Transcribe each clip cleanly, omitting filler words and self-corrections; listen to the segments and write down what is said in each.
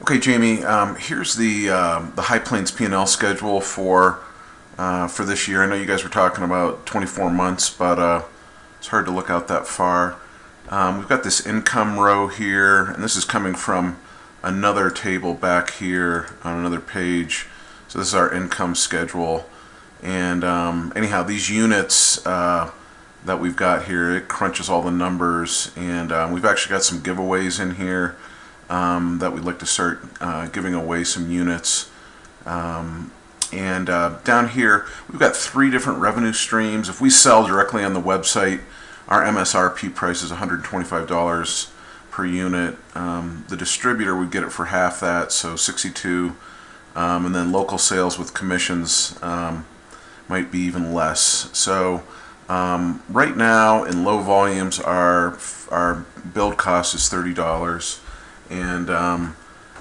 Okay, Jamie. Here's the High Plains P&L schedule for this year. I know you guys were talking about 24 months, but it's hard to look out that far. We've got this income row here, and this is coming from another table back here on another page. So this is our income schedule. And anyhow, these units that we've got here, it crunches all the numbers, and we've actually got some giveaways in here that we'd like to start giving away some units. And down here, we've got 3 different revenue streams. If we sell directly on the website, our MSRP price is $125 per unit. The distributor would get it for half that, so $62. And then local sales with commissions might be even less. So right now, in low volumes, our build cost is $30, and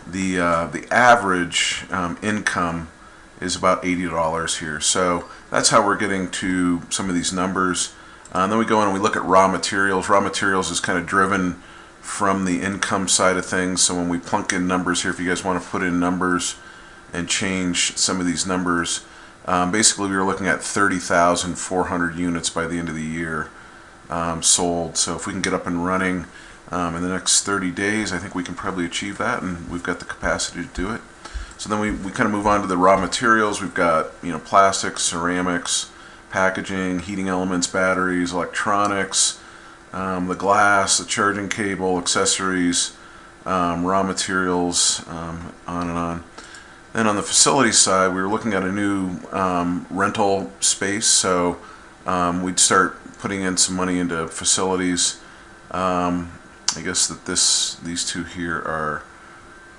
the average income is about $80 here. So that's how we're getting to some of these numbers. And then we go in and we look at raw materials. Raw materials is kind of driven from the income side of things. So when we plunk in numbers here, if you guys want to put in numbers and change some of these numbers, basically we were looking at 30,400 units by the end of the year sold. So if we can get up and running in the next 30 days, I think we can probably achieve that, and we've got the capacity to do it. So then we kind of move on to the raw materials. We've got, plastics, ceramics, packaging, heating elements, batteries, electronics, the glass, the charging cable, accessories, raw materials, on and on. Then on the facility side, we were looking at a new rental space, so we'd start putting in some money into facilities. I guess that these two here are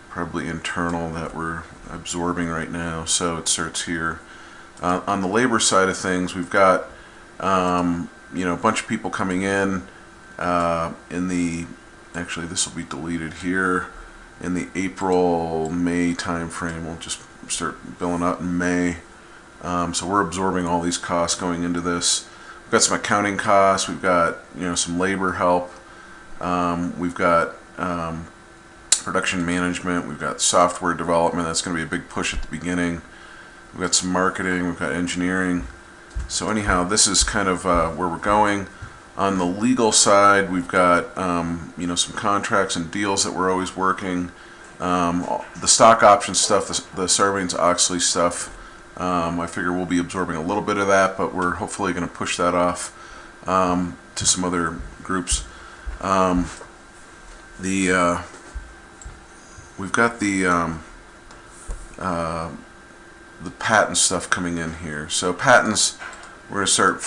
probably internal that we're absorbing right now, so it starts here. On the labor side of things, we've got a bunch of people coming in the, actually this will be deleted here, in the April-May time frame. We'll just start billing out in May. So we're absorbing all these costs going into this. We've got some accounting costs. We've got some labor help. We've got production management. We've got software development. That's going to be a big push at the beginning. We've got some marketing. We've got engineering. So anyhow, this is kind of where we're going. On the legal side, we've got some contracts and deals that we're always working. The stock option stuff, the Sarbanes-Oxley stuff, I figure we'll be absorbing a little bit of that, but we're hopefully going to push that off to some other groups. We've got the patent stuff coming in here. So patents, we're going to start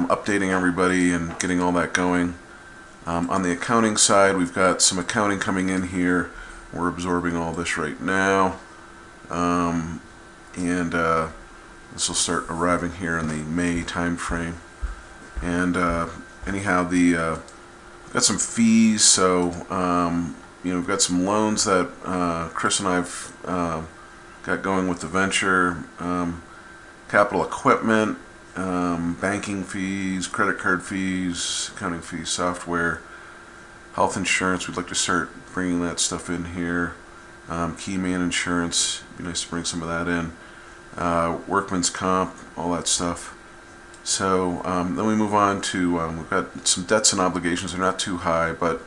updating everybody and getting all that going. On the accounting side, we've got some accounting coming in here. We're absorbing all this right now. And this will start arriving here in the May time frame. And anyhow, we've got some fees. So we've got some loans that Chris and I've got going with the venture, capital equipment, banking fees, credit card fees, accounting fees, software, health insurance. We'd like to start bringing that stuff in here. Key man insurance, it'd be nice to bring some of that in. Workman's comp, all that stuff. So then we move on to, we've got some debts and obligations. They're not too high, but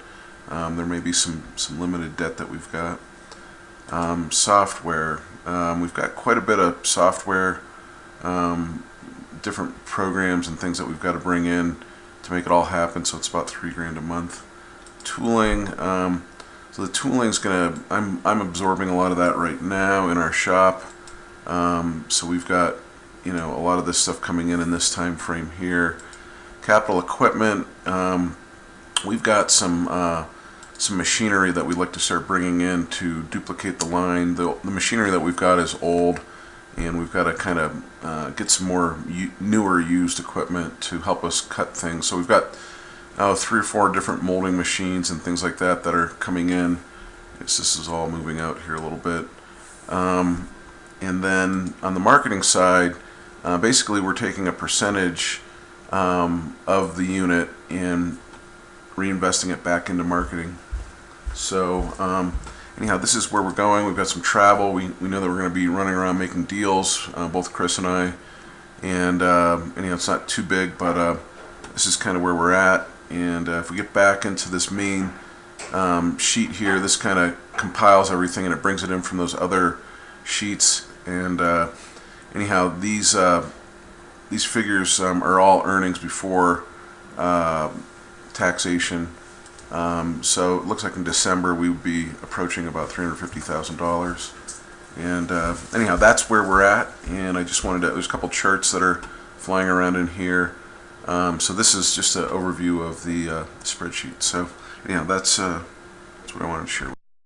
there may be some limited debt that we've got. Software, we've got quite a bit of software, different programs and things that we've got to bring in to make it all happen, so it's about $3 grand a month. Tooling, so the tooling's gonna, I'm absorbing a lot of that right now in our shop. So we've got a lot of this stuff coming in this time frame here. Capital equipment, we've got some machinery that we'd like to start bringing in to duplicate the line. The machinery that we've got is old, and we've got to kind of get some more newer used equipment to help us cut things. So we've got 3 or 4 different molding machines and things like that that are coming in. I guess this is all moving out here a little bit. And then on the marketing side, basically we're taking a percentage of the unit and reinvesting it back into marketing. So anyhow, this is where we're going. We've got some travel. We know that we're going to be running around making deals, both Chris and I. And anyhow, it's not too big, but this is kind of where we're at. And if we get back into this main sheet here, this kind of compiles everything and it brings it in from those other sheets. And anyhow, these figures are all earnings before taxation. So it looks like in December we would be approaching about $350,000. And anyhow, that's where we're at. And I just wanted to, there's a couple charts that are flying around in here. So this is just an overview of the spreadsheet. So anyhow, that's what I wanted to share with you.